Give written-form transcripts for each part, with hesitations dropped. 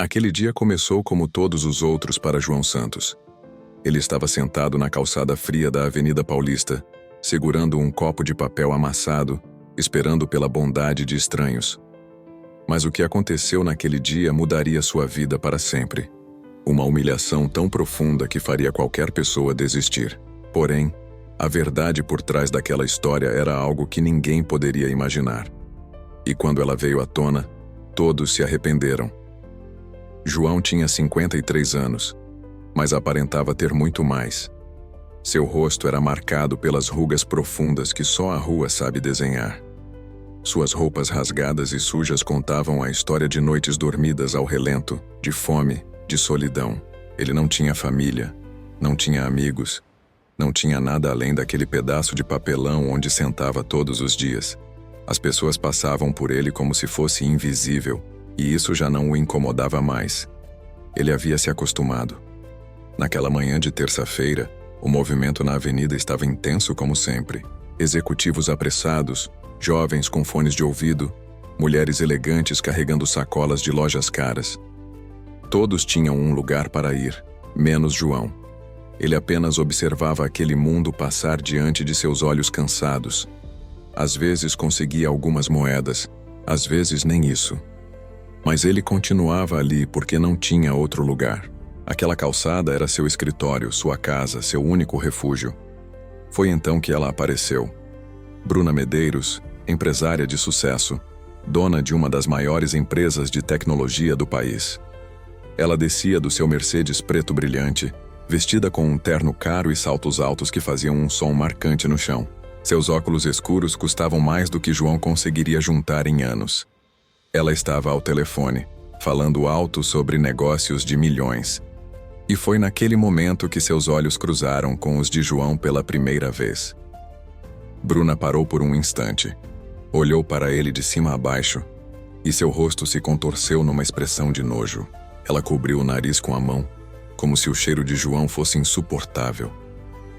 Aquele dia começou como todos os outros para João Santos. Ele estava sentado na calçada fria da Avenida Paulista, segurando um copo de papel amassado, esperando pela bondade de estranhos. Mas o que aconteceu naquele dia mudaria sua vida para sempre. Uma humilhação tão profunda que faria qualquer pessoa desistir. Porém, a verdade por trás daquela história era algo que ninguém poderia imaginar. E quando ela veio à tona, todos se arrependeram. João tinha 53 anos, mas aparentava ter muito mais. Seu rosto era marcado pelas rugas profundas que só a rua sabe desenhar. Suas roupas rasgadas e sujas contavam a história de noites dormidas ao relento, de fome, de solidão. Ele não tinha família, não tinha amigos, não tinha nada além daquele pedaço de papelão onde sentava todos os dias. As pessoas passavam por ele como se fosse invisível, e isso já não o incomodava mais. Ele havia se acostumado. Naquela manhã de terça-feira, o movimento na avenida estava intenso como sempre. Executivos apressados, jovens com fones de ouvido, mulheres elegantes carregando sacolas de lojas caras. Todos tinham um lugar para ir, menos João. Ele apenas observava aquele mundo passar diante de seus olhos cansados. Às vezes conseguia algumas moedas, às vezes nem isso. Mas ele continuava ali porque não tinha outro lugar. Aquela calçada era seu escritório, sua casa, seu único refúgio. Foi então que ela apareceu. Bruna Medeiros, empresária de sucesso, dona de uma das maiores empresas de tecnologia do país. Ela descia do seu Mercedes preto brilhante, vestida com um terno caro e saltos altos que faziam um som marcante no chão. Seus óculos escuros custavam mais do que João conseguiria juntar em anos. Ela estava ao telefone, falando alto sobre negócios de milhões. E foi naquele momento que seus olhos cruzaram com os de João pela primeira vez. Bruna parou por um instante, olhou para ele de cima a baixo, e seu rosto se contorceu numa expressão de nojo. Ela cobriu o nariz com a mão, como se o cheiro de João fosse insuportável.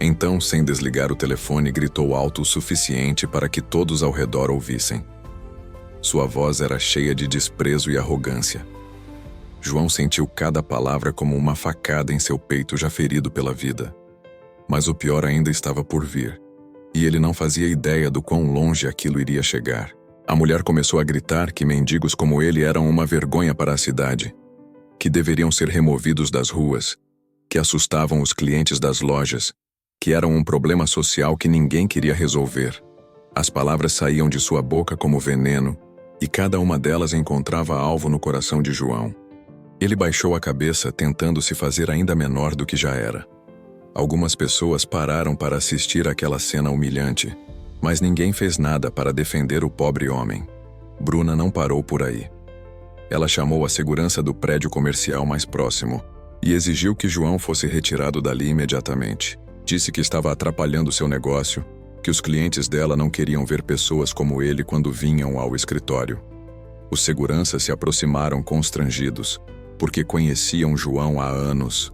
Então, sem desligar o telefone, gritou alto o suficiente para que todos ao redor ouvissem. Sua voz era cheia de desprezo e arrogância. João sentiu cada palavra como uma facada em seu peito já ferido pela vida. Mas o pior ainda estava por vir, e ele não fazia ideia do quão longe aquilo iria chegar. A mulher começou a gritar que mendigos como ele eram uma vergonha para a cidade, que deveriam ser removidos das ruas, que assustavam os clientes das lojas, que eram um problema social que ninguém queria resolver. As palavras saíam de sua boca como veneno, e cada uma delas encontrava alvo no coração de João. Ele baixou a cabeça, tentando se fazer ainda menor do que já era. Algumas pessoas pararam para assistir àquela cena humilhante, mas ninguém fez nada para defender o pobre homem. Bruna não parou por aí. Ela chamou a segurança do prédio comercial mais próximo e exigiu que João fosse retirado dali imediatamente. Disse que estava atrapalhando seu negócio, que os clientes dela não queriam ver pessoas como ele quando vinham ao escritório. Os seguranças se aproximaram constrangidos, porque conheciam João há anos.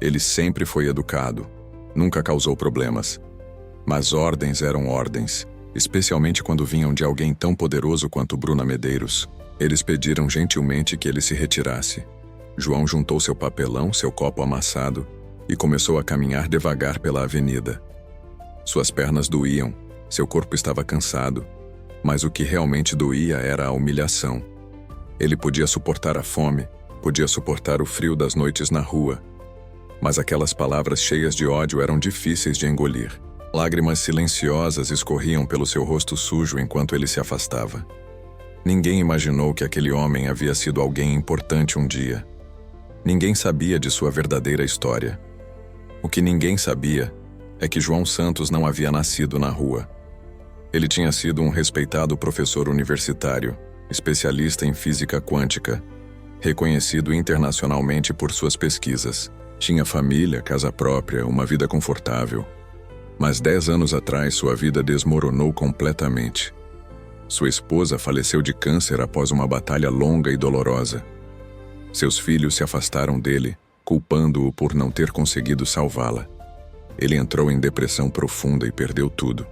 Ele sempre foi educado, nunca causou problemas. Mas ordens eram ordens, especialmente quando vinham de alguém tão poderoso quanto Bruna Medeiros. Eles pediram gentilmente que ele se retirasse. João juntou seu papelão, seu copo amassado, e começou a caminhar devagar pela avenida. Suas pernas doíam, seu corpo estava cansado, mas o que realmente doía era a humilhação. Ele podia suportar a fome, podia suportar o frio das noites na rua, mas aquelas palavras cheias de ódio eram difíceis de engolir. Lágrimas silenciosas escorriam pelo seu rosto sujo enquanto ele se afastava. Ninguém imaginou que aquele homem havia sido alguém importante um dia. Ninguém sabia de sua verdadeira história. O que ninguém sabia é que João Santos não havia nascido na rua. Ele tinha sido um respeitado professor universitário, especialista em física quântica, reconhecido internacionalmente por suas pesquisas. Tinha família, casa própria, uma vida confortável. Mas 10 anos atrás sua vida desmoronou completamente. Sua esposa faleceu de câncer após uma batalha longa e dolorosa. Seus filhos se afastaram dele, culpando-o por não ter conseguido salvá-la. Ele entrou em depressão profunda e perdeu tudo.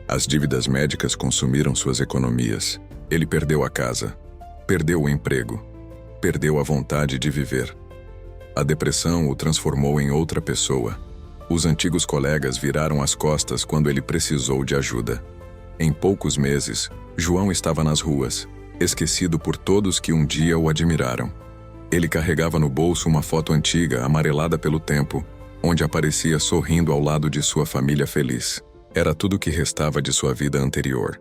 As dívidas médicas consumiram suas economias. Ele perdeu a casa, perdeu o emprego. perdeu a vontade de viver. A depressão o transformou em outra pessoa. Os antigos colegas viraram as costas quando ele precisou de ajuda. Em poucos meses, João estava nas ruas, esquecido por todos que um dia o admiraram. Ele carregava no bolso uma foto antiga, amarelada pelo tempo, onde aparecia sorrindo ao lado de sua família feliz. Era tudo que restava de sua vida anterior.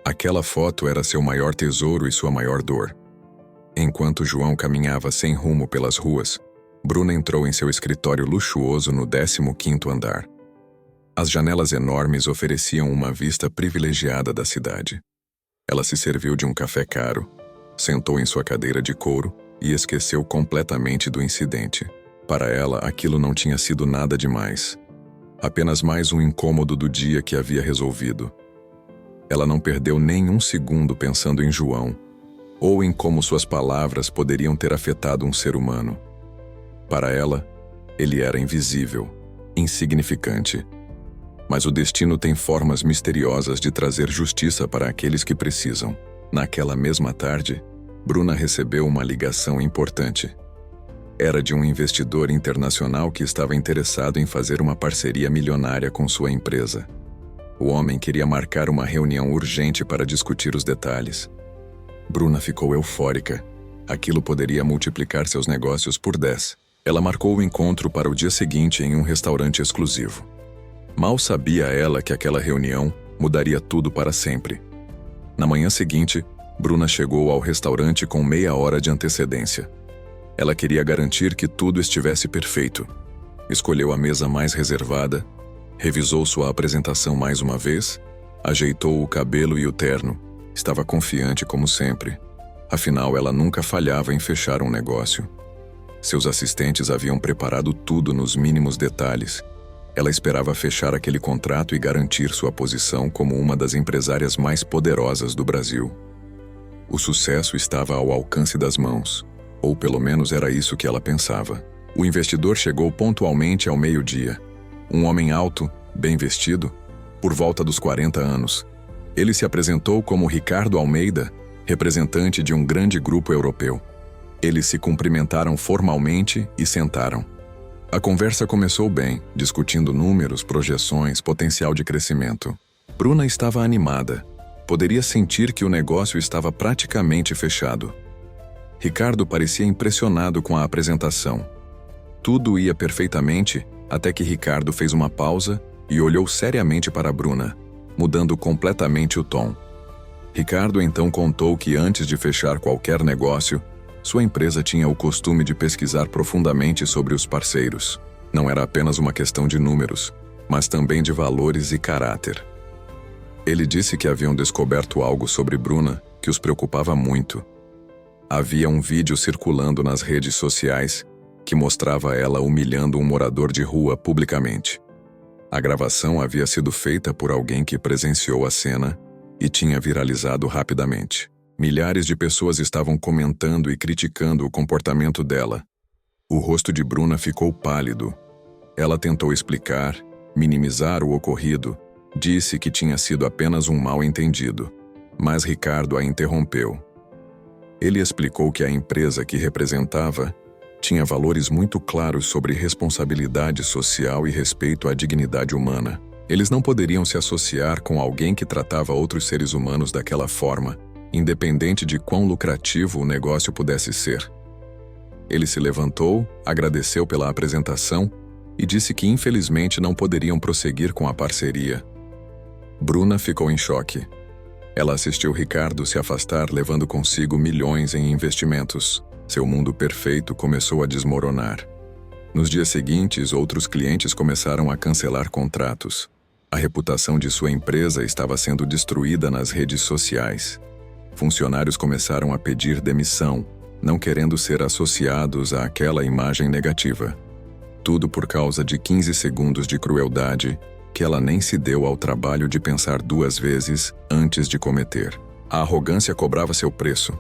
Aquela foto era seu maior tesouro e sua maior dor. Enquanto João caminhava sem rumo pelas ruas, Bruna entrou em seu escritório luxuoso no 15º andar. As janelas enormes ofereciam uma vista privilegiada da cidade. Ela se serviu de um café caro, sentou em sua cadeira de couro e esqueceu completamente do incidente. Para ela, aquilo não tinha sido nada demais. Apenas mais um incômodo do dia que havia resolvido. Ela não perdeu nem um segundo pensando em João, ou em como suas palavras poderiam ter afetado um ser humano. Para ela, ele era invisível, insignificante. Mas o destino tem formas misteriosas de trazer justiça para aqueles que precisam. Naquela mesma tarde, Bruna recebeu uma ligação importante. Era de um investidor internacional que estava interessado em fazer uma parceria milionária com sua empresa. O homem queria marcar uma reunião urgente para discutir os detalhes. Bruna ficou eufórica. Aquilo poderia multiplicar seus negócios por 10. Ela marcou o encontro para o dia seguinte em um restaurante exclusivo. Mal sabia ela que aquela reunião mudaria tudo para sempre. Na manhã seguinte, Bruna chegou ao restaurante com meia hora de antecedência. Ela queria garantir que tudo estivesse perfeito. Escolheu a mesa mais reservada, revisou sua apresentação mais uma vez, ajeitou o cabelo e o terno. Estava confiante como sempre. Afinal, ela nunca falhava em fechar um negócio. Seus assistentes haviam preparado tudo nos mínimos detalhes. Ela esperava fechar aquele contrato e garantir sua posição como uma das empresárias mais poderosas do Brasil. O sucesso estava ao alcance das mãos, ou pelo menos era isso que ela pensava. O investidor chegou pontualmente ao meio-dia. Um homem alto, bem vestido, por volta dos 40 anos. Ele se apresentou como Ricardo Almeida, representante de um grande grupo europeu. Eles se cumprimentaram formalmente e sentaram. A conversa começou bem, discutindo números, projeções, potencial de crescimento. Bruna estava animada. Poderia sentir que o negócio estava praticamente fechado. Ricardo parecia impressionado com a apresentação. Tudo ia perfeitamente, até que Ricardo fez uma pausa e olhou seriamente para Bruna, mudando completamente o tom. Ricardo então contou que antes de fechar qualquer negócio, sua empresa tinha o costume de pesquisar profundamente sobre os parceiros. Não era apenas uma questão de números, mas também de valores e caráter. Ele disse que haviam descoberto algo sobre Bruna que os preocupava muito. Havia um vídeo circulando nas redes sociais que mostrava ela humilhando um morador de rua publicamente. A gravação havia sido feita por alguém que presenciou a cena e tinha viralizado rapidamente. Milhares de pessoas estavam comentando e criticando o comportamento dela. O rosto de Bruna ficou pálido. Ela tentou explicar, minimizar o ocorrido, disse que tinha sido apenas um mal-entendido, mas Ricardo a interrompeu. Ele explicou que a empresa que representava tinha valores muito claros sobre responsabilidade social e respeito à dignidade humana. Eles não poderiam se associar com alguém que tratava outros seres humanos daquela forma, independente de quão lucrativo o negócio pudesse ser. Ele se levantou, agradeceu pela apresentação e disse que infelizmente não poderiam prosseguir com a parceria. Bruna ficou em choque. Ela assistiu Ricardo se afastar levando consigo milhões em investimentos. Seu mundo perfeito começou a desmoronar. Nos dias seguintes, outros clientes começaram a cancelar contratos. A reputação de sua empresa estava sendo destruída nas redes sociais. Funcionários começaram a pedir demissão, não querendo ser associados àquela imagem negativa. Tudo por causa de 15 segundos de crueldade que ela nem se deu ao trabalho de pensar 2 vezes antes de cometer. A arrogância cobrava seu preço.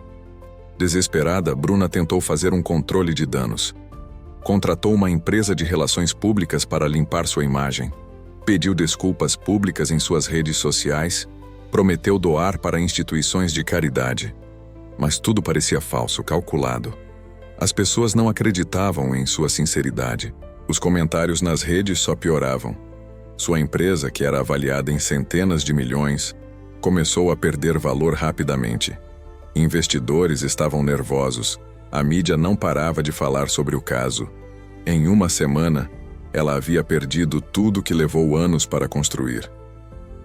Desesperada, Bruna tentou fazer um controle de danos. Contratou uma empresa de relações públicas para limpar sua imagem. Pediu desculpas públicas em suas redes sociais. Prometeu doar para instituições de caridade. Mas tudo parecia falso, calculado. As pessoas não acreditavam em sua sinceridade. Os comentários nas redes só pioravam. Sua empresa, que era avaliada em centenas de milhões, começou a perder valor rapidamente. Investidores estavam nervosos. A mídia não parava de falar sobre o caso. Em uma semana, ela havia perdido tudo que levou anos para construir.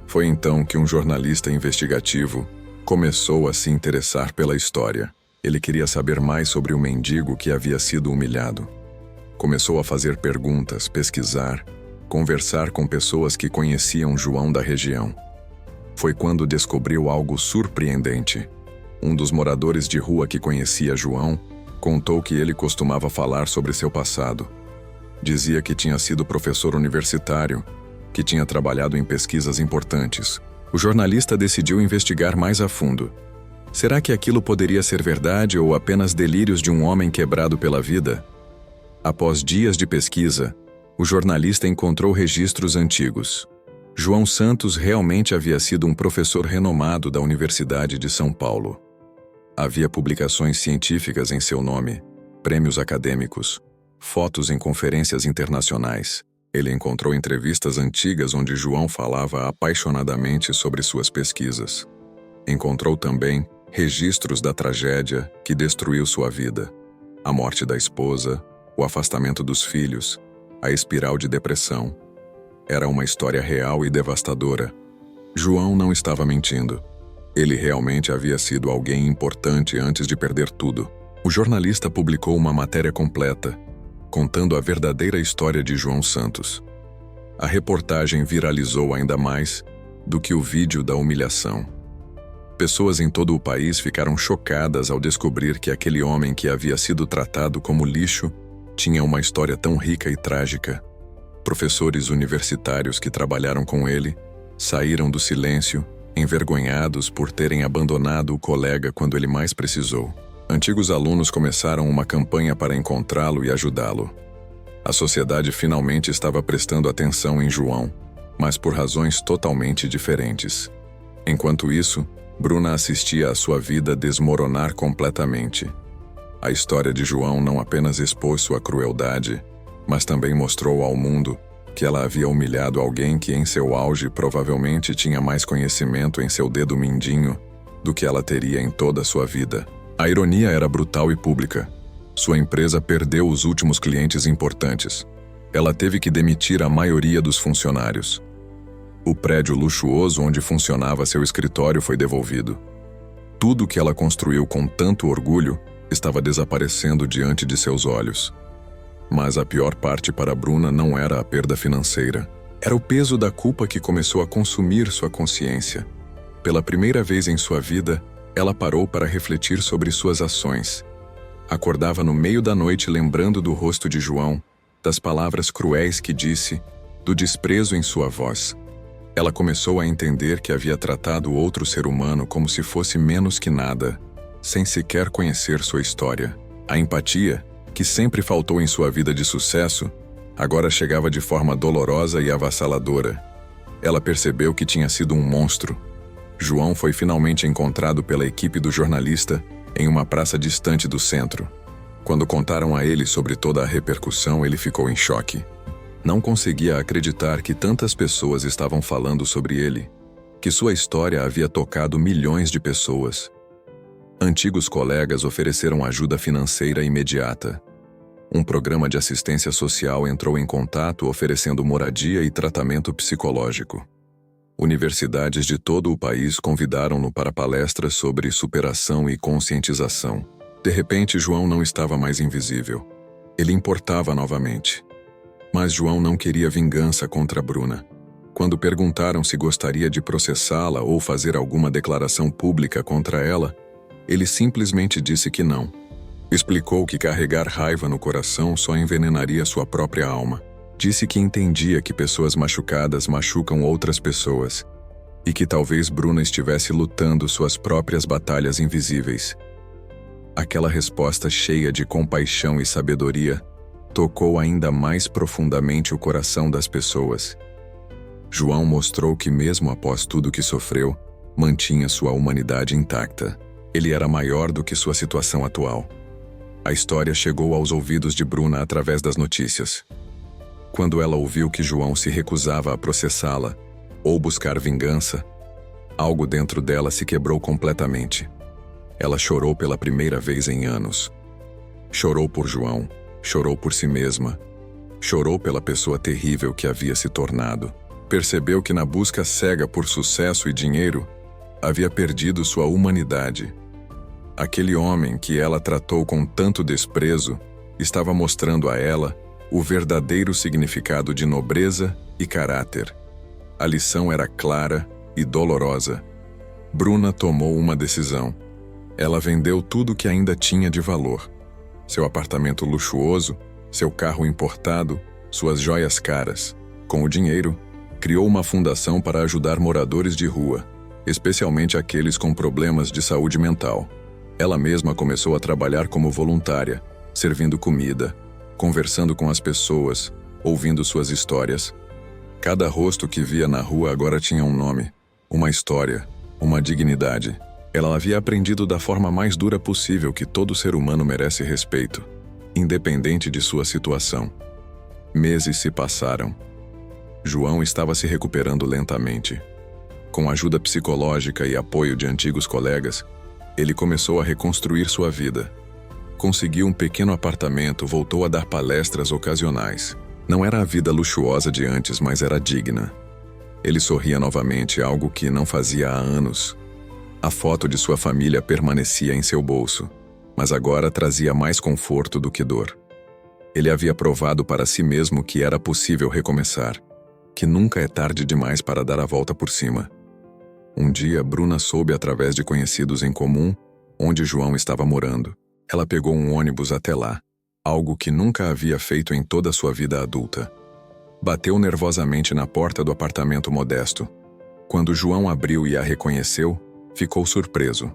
Foi então que um jornalista investigativo começou a se interessar pela história. Ele queria saber mais sobre o mendigo que havia sido humilhado. Começou a fazer perguntas, pesquisar, conversar com pessoas que conheciam João da região. Foi quando descobriu algo surpreendente. Um dos moradores de rua que conhecia João contou que ele costumava falar sobre seu passado. Dizia que tinha sido professor universitário, que tinha trabalhado em pesquisas importantes. O jornalista decidiu investigar mais a fundo. Será que aquilo poderia ser verdade ou apenas delírios de um homem quebrado pela vida? Após dias de pesquisa, o jornalista encontrou registros antigos. João Santos realmente havia sido um professor renomado da Universidade de São Paulo. Havia publicações científicas em seu nome, prêmios acadêmicos, fotos em conferências internacionais. Ele encontrou entrevistas antigas onde João falava apaixonadamente sobre suas pesquisas. Encontrou também registros da tragédia que destruiu sua vida: a morte da esposa, o afastamento dos filhos, a espiral de depressão. Era uma história real e devastadora. João não estava mentindo. Ele realmente havia sido alguém importante antes de perder tudo. O jornalista publicou uma matéria completa, contando a verdadeira história de João Santos. A reportagem viralizou ainda mais do que o vídeo da humilhação. Pessoas em todo o país ficaram chocadas ao descobrir que aquele homem que havia sido tratado como lixo tinha uma história tão rica e trágica. Professores universitários que trabalharam com ele saíram do silêncio, envergonhados por terem abandonado o colega quando ele mais precisou. Antigos alunos começaram uma campanha para encontrá-lo e ajudá-lo. A sociedade finalmente estava prestando atenção em João, mas por razões totalmente diferentes. Enquanto isso, Bruna assistia a sua vida desmoronar completamente. A história de João não apenas expôs sua crueldade, mas também mostrou ao mundo que ela havia humilhado alguém que em seu auge provavelmente tinha mais conhecimento em seu dedo mindinho do que ela teria em toda a sua vida. A ironia era brutal e pública. Sua empresa perdeu os últimos clientes importantes. Ela teve que demitir a maioria dos funcionários. O prédio luxuoso onde funcionava seu escritório foi devolvido. Tudo que ela construiu com tanto orgulho estava desaparecendo diante de seus olhos. Mas a pior parte para Bruna não era a perda financeira. Era o peso da culpa que começou a consumir sua consciência. Pela primeira vez em sua vida, ela parou para refletir sobre suas ações. Acordava no meio da noite lembrando do rosto de João, das palavras cruéis que disse, do desprezo em sua voz. Ela começou a entender que havia tratado outro ser humano como se fosse menos que nada, sem sequer conhecer sua história. A empatia, que sempre faltou em sua vida de sucesso, agora chegava de forma dolorosa e avassaladora. Ela percebeu que tinha sido um monstro. João foi finalmente encontrado pela equipe do jornalista em uma praça distante do centro. Quando contaram a ele sobre toda a repercussão, ele ficou em choque. Não conseguia acreditar que tantas pessoas estavam falando sobre ele, que sua história havia tocado milhões de pessoas. Antigos colegas ofereceram ajuda financeira imediata. Um programa de assistência social entrou em contato oferecendo moradia e tratamento psicológico. Universidades de todo o país convidaram-no para palestras sobre superação e conscientização. De repente, João não estava mais invisível. Ele importava novamente. Mas João não queria vingança contra Bruna. Quando perguntaram se gostaria de processá-la ou fazer alguma declaração pública contra ela, ele simplesmente disse que não. Explicou que carregar raiva no coração só envenenaria sua própria alma. Disse que entendia que pessoas machucadas machucam outras pessoas e que talvez Bruna estivesse lutando suas próprias batalhas invisíveis. Aquela resposta cheia de compaixão e sabedoria tocou ainda mais profundamente o coração das pessoas. João mostrou que mesmo após tudo que sofreu, mantinha sua humanidade intacta. Ele era maior do que sua situação atual. A história chegou aos ouvidos de Bruna através das notícias. Quando ela ouviu que João se recusava a processá-la ou buscar vingança, algo dentro dela se quebrou completamente. Ela chorou pela primeira vez em anos. Chorou por João, chorou por si mesma, chorou pela pessoa terrível que havia se tornado. Percebeu que na busca cega por sucesso e dinheiro, havia perdido sua humanidade. Aquele homem que ela tratou com tanto desprezo estava mostrando a ela o verdadeiro significado de nobreza e caráter. A lição era clara e dolorosa. Bruna tomou uma decisão. Ela vendeu tudo que ainda tinha de valor. Seu apartamento luxuoso, seu carro importado, suas joias caras. Com o dinheiro, criou uma fundação para ajudar moradores de rua, especialmente aqueles com problemas de saúde mental. Ela mesma começou a trabalhar como voluntária, servindo comida, conversando com as pessoas, ouvindo suas histórias. Cada rosto que via na rua agora tinha um nome, uma história, uma dignidade. Ela havia aprendido da forma mais dura possível que todo ser humano merece respeito, independente de sua situação. Meses se passaram. João estava se recuperando lentamente. Com ajuda psicológica e apoio de antigos colegas, ele começou a reconstruir sua vida. Conseguiu um pequeno apartamento, voltou a dar palestras ocasionais. Não era a vida luxuosa de antes, mas era digna. Ele sorria novamente, algo que não fazia há anos. A foto de sua família permanecia em seu bolso, mas agora trazia mais conforto do que dor. Ele havia provado para si mesmo que era possível recomeçar, que nunca é tarde demais para dar a volta por cima. Um dia, Bruna soube através de conhecidos em comum onde João estava morando. Ela pegou um ônibus até lá, algo que nunca havia feito em toda sua vida adulta. Bateu nervosamente na porta do apartamento modesto. Quando João abriu e a reconheceu, ficou surpreso,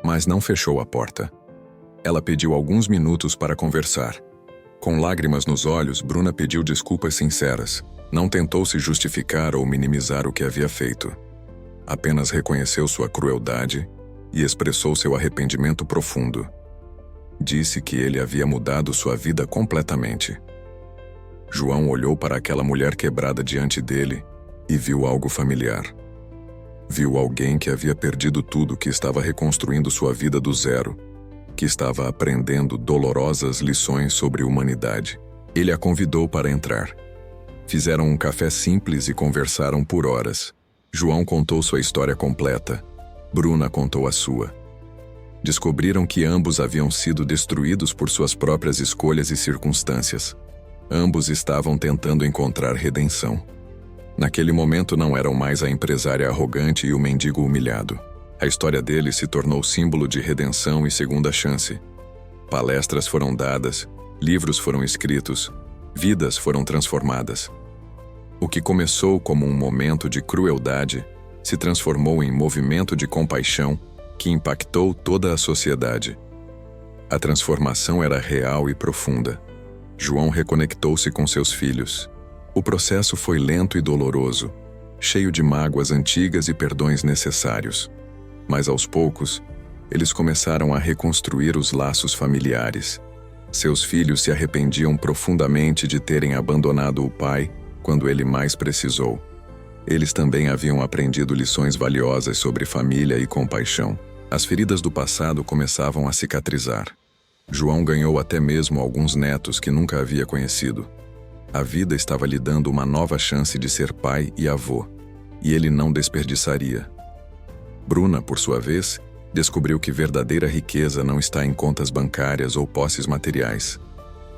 mas não fechou a porta. Ela pediu alguns minutos para conversar. Com lágrimas nos olhos, Bruna pediu desculpas sinceras. Não tentou se justificar ou minimizar o que havia feito. Apenas reconheceu sua crueldade e expressou seu arrependimento profundo. Disse que ele havia mudado sua vida completamente. João olhou para aquela mulher quebrada diante dele e viu algo familiar. Viu alguém que havia perdido tudo, que estava reconstruindo sua vida do zero, que estava aprendendo dolorosas lições sobre humanidade. Ele a convidou para entrar. Fizeram um café simples e conversaram por horas. João contou sua história completa. Bruna contou a sua. Descobriram que ambos haviam sido destruídos por suas próprias escolhas e circunstâncias. Ambos estavam tentando encontrar redenção. Naquele momento não eram mais a empresária arrogante e o mendigo humilhado. A história deles se tornou símbolo de redenção e segunda chance. Palestras foram dadas, livros foram escritos, vidas foram transformadas. O que começou como um momento de crueldade se transformou em movimento de compaixão que impactou toda a sociedade. A transformação era real e profunda. João reconectou-se com seus filhos. O processo foi lento e doloroso, cheio de mágoas antigas e perdões necessários. Mas aos poucos, eles começaram a reconstruir os laços familiares. Seus filhos se arrependiam profundamente de terem abandonado o pai quando ele mais precisou. Eles também haviam aprendido lições valiosas sobre família e compaixão. As feridas do passado começavam a cicatrizar. João ganhou até mesmo alguns netos que nunca havia conhecido. A vida estava lhe dando uma nova chance de ser pai e avô, e ele não desperdiçaria. Bruna, por sua vez, descobriu que verdadeira riqueza não está em contas bancárias ou posses materiais.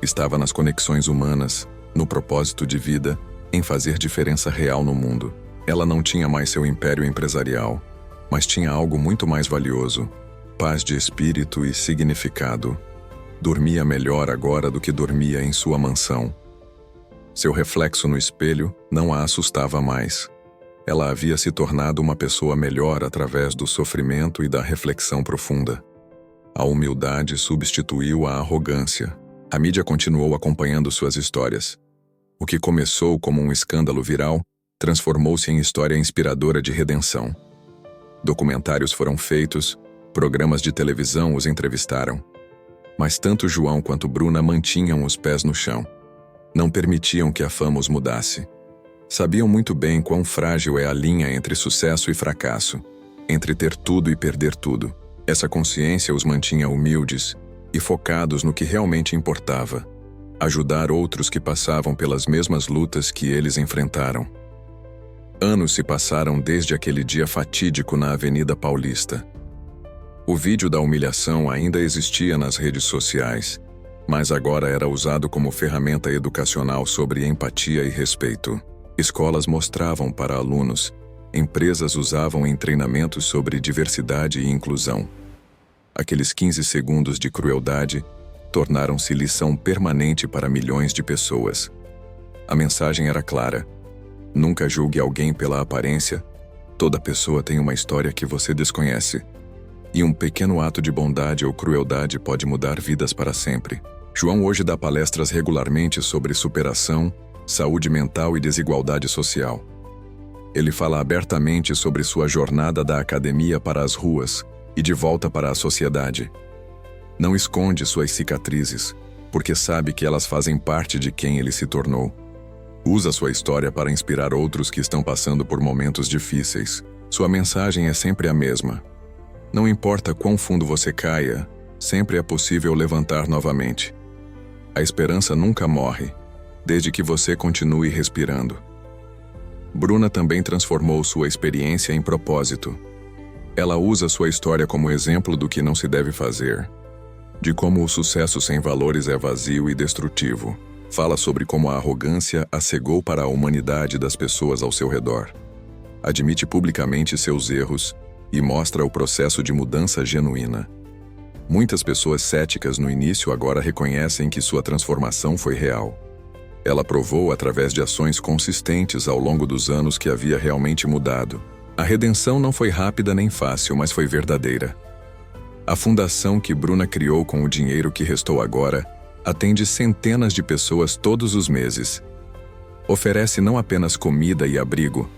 Estava nas conexões humanas, no propósito de vida, em fazer diferença real no mundo. Ela não tinha mais seu império empresarial, mas tinha algo muito mais valioso: paz de espírito e significado. Dormia melhor agora do que dormia em sua mansão. Seu reflexo no espelho não a assustava mais. Ela havia se tornado uma pessoa melhor através do sofrimento e da reflexão profunda. A humildade substituiu a arrogância. A mídia continuou acompanhando suas histórias. O que começou como um escândalo viral transformou-se em história inspiradora de redenção. Documentários foram feitos, Programas de televisão os entrevistaram. Mas tanto João quanto Bruna mantinham os pés no chão. Não permitiam que a fama os mudasse. Sabiam muito bem quão frágil é a linha entre sucesso e fracasso, entre ter tudo e perder tudo. Essa consciência os mantinha humildes e focados no que realmente importava: ajudar outros que passavam pelas mesmas lutas que eles enfrentaram. Anos se passaram desde aquele dia fatídico na Avenida Paulista. O vídeo da humilhação ainda existia nas redes sociais, mas agora era usado como ferramenta educacional sobre empatia e respeito. Escolas mostravam para alunos, empresas usavam em treinamentos sobre diversidade e inclusão. Aqueles 15 segundos de crueldade tornaram-se lição permanente para milhões de pessoas. A mensagem era clara: nunca julgue alguém pela aparência. Toda pessoa tem uma história que você desconhece. E um pequeno ato de bondade ou crueldade pode mudar vidas para sempre. João hoje dá palestras regularmente sobre superação, saúde mental e desigualdade social. Ele fala abertamente sobre sua jornada da academia para as ruas e de volta para a sociedade. Não esconde suas cicatrizes, porque sabe que elas fazem parte de quem ele se tornou. Usa sua história para inspirar outros que estão passando por momentos difíceis. Sua mensagem é sempre a mesma: não importa quão fundo você caia, sempre é possível levantar novamente. A esperança nunca morre, desde que você continue respirando. Bruna também transformou sua experiência em propósito. Ela usa sua história como exemplo do que não se deve fazer, de como o sucesso sem valores é vazio e destrutivo. Fala sobre como a arrogância a cegou para a humanidade das pessoas ao seu redor. Admite publicamente seus erros e mostra o processo de mudança genuína. Muitas pessoas céticas no início agora reconhecem que sua transformação foi real. Ela provou através de ações consistentes ao longo dos anos que havia realmente mudado. A redenção não foi rápida nem fácil, mas foi verdadeira. A fundação que Bruna criou com o dinheiro que restou agora atende centenas de pessoas todos os meses. Oferece não apenas comida e abrigo,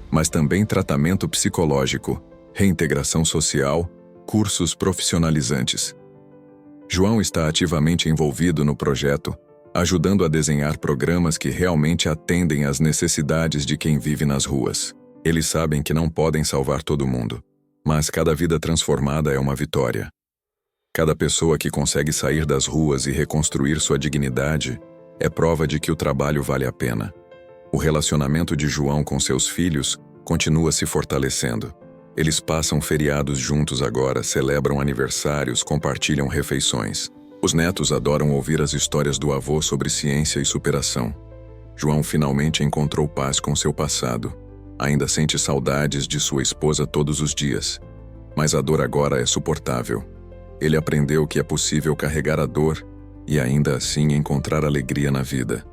mas também tratamento psicológico, reintegração social, cursos profissionalizantes. João está ativamente envolvido no projeto, ajudando a desenhar programas que realmente atendem às necessidades de quem vive nas ruas. Eles sabem que não podem salvar todo mundo, mas cada vida transformada é uma vitória. Cada pessoa que consegue sair das ruas e reconstruir sua dignidade é prova de que o trabalho vale a pena. O relacionamento de João com seus filhos continua se fortalecendo. Eles passam feriados juntos agora, celebram aniversários, compartilham refeições. Os netos adoram ouvir as histórias do avô sobre ciência e superação. João finalmente encontrou paz com seu passado. Ainda sente saudades de sua esposa todos os dias, mas a dor agora é suportável. Ele aprendeu que é possível carregar a dor e ainda assim encontrar alegria na vida.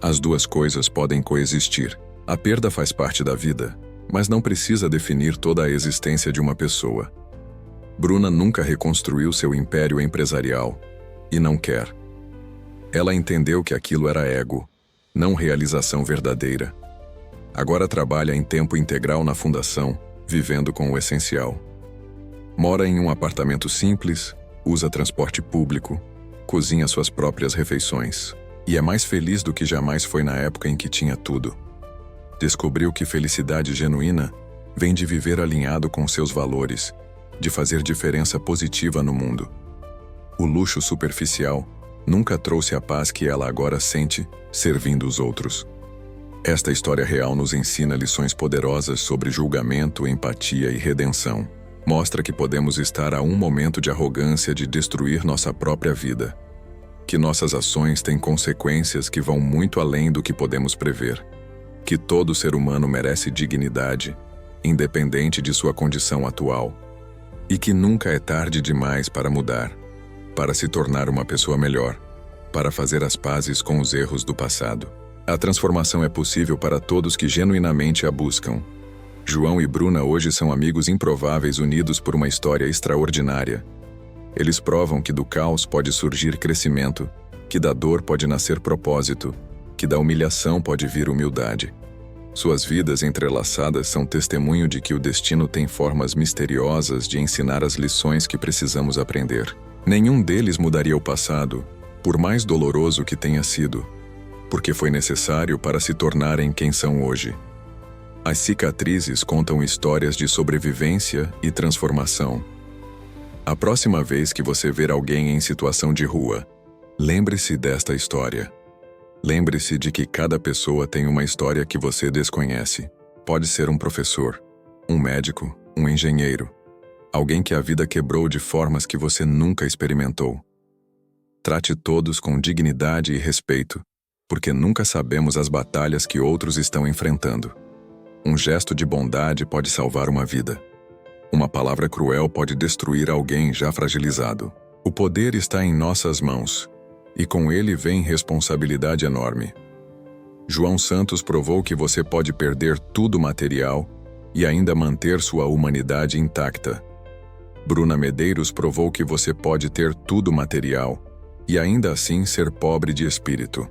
As duas coisas podem coexistir. A perda faz parte da vida, mas não precisa definir toda a existência de uma pessoa. Bruna nunca reconstruiu seu império empresarial, e não quer. Ela entendeu que aquilo era ego, não realização verdadeira. Agora trabalha em tempo integral na fundação, vivendo com o essencial. Mora em um apartamento simples, usa transporte público, cozinha suas próprias refeições, e é mais feliz do que jamais foi na época em que tinha tudo. Descobriu que felicidade genuína vem de viver alinhado com seus valores, de fazer diferença positiva no mundo. O luxo superficial nunca trouxe a paz que ela agora sente servindo os outros. Esta história real nos ensina lições poderosas sobre julgamento, empatia e redenção. Mostra que podemos estar a um momento de arrogância de destruir nossa própria vida. Que nossas ações têm consequências que vão muito além do que podemos prever. Que todo ser humano merece dignidade, independente de sua condição atual. E que nunca é tarde demais para mudar, para se tornar uma pessoa melhor, para fazer as pazes com os erros do passado. A transformação é possível para todos que genuinamente a buscam. João e Bruna hoje são amigos improváveis unidos por uma história extraordinária. Eles provam que do caos pode surgir crescimento, que da dor pode nascer propósito, que da humilhação pode vir humildade. Suas vidas entrelaçadas são testemunho de que o destino tem formas misteriosas de ensinar as lições que precisamos aprender. Nenhum deles mudaria o passado, por mais doloroso que tenha sido, porque foi necessário para se tornarem quem são hoje. As cicatrizes contam histórias de sobrevivência e transformação. A próxima vez que você ver alguém em situação de rua, lembre-se desta história. Lembre-se de que cada pessoa tem uma história que você desconhece. Pode ser um professor, um médico, um engenheiro, alguém que a vida quebrou de formas que você nunca experimentou. Trate todos com dignidade e respeito, porque nunca sabemos as batalhas que outros estão enfrentando. Um gesto de bondade pode salvar uma vida. Uma palavra cruel pode destruir alguém já fragilizado. O poder está em nossas mãos, e com ele vem responsabilidade enorme. João Santos provou que você pode perder tudo material e ainda manter sua humanidade intacta. Bruna Medeiros provou que você pode ter tudo material e ainda assim ser pobre de espírito.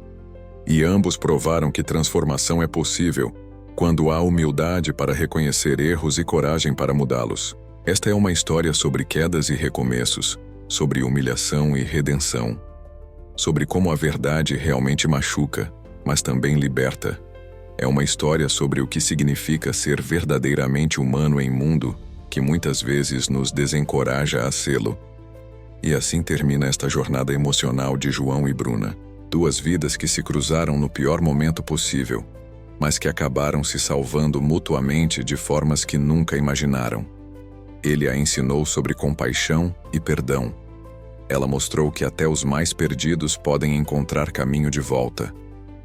E ambos provaram que transformação é possível quando há humildade para reconhecer erros e coragem para mudá-los. Esta é uma história sobre quedas e recomeços, sobre humilhação e redenção, sobre como a verdade realmente machuca, mas também liberta. É uma história sobre o que significa ser verdadeiramente humano em mundo que muitas vezes nos desencoraja a sê-lo. E assim termina esta jornada emocional de João e Bruna. Duas vidas que se cruzaram no pior momento possível, mas que acabaram se salvando mutuamente de formas que nunca imaginaram. Ele a ensinou sobre compaixão e perdão. Ela mostrou que até os mais perdidos podem encontrar caminho de volta.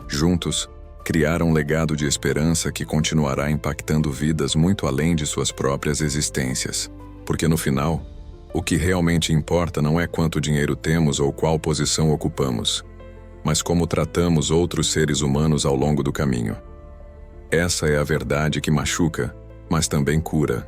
Juntos, criaram um legado de esperança que continuará impactando vidas muito além de suas próprias existências. Porque no final, o que realmente importa não é quanto dinheiro temos ou qual posição ocupamos, mas como tratamos outros seres humanos ao longo do caminho. Essa é a verdade que machuca, mas também cura.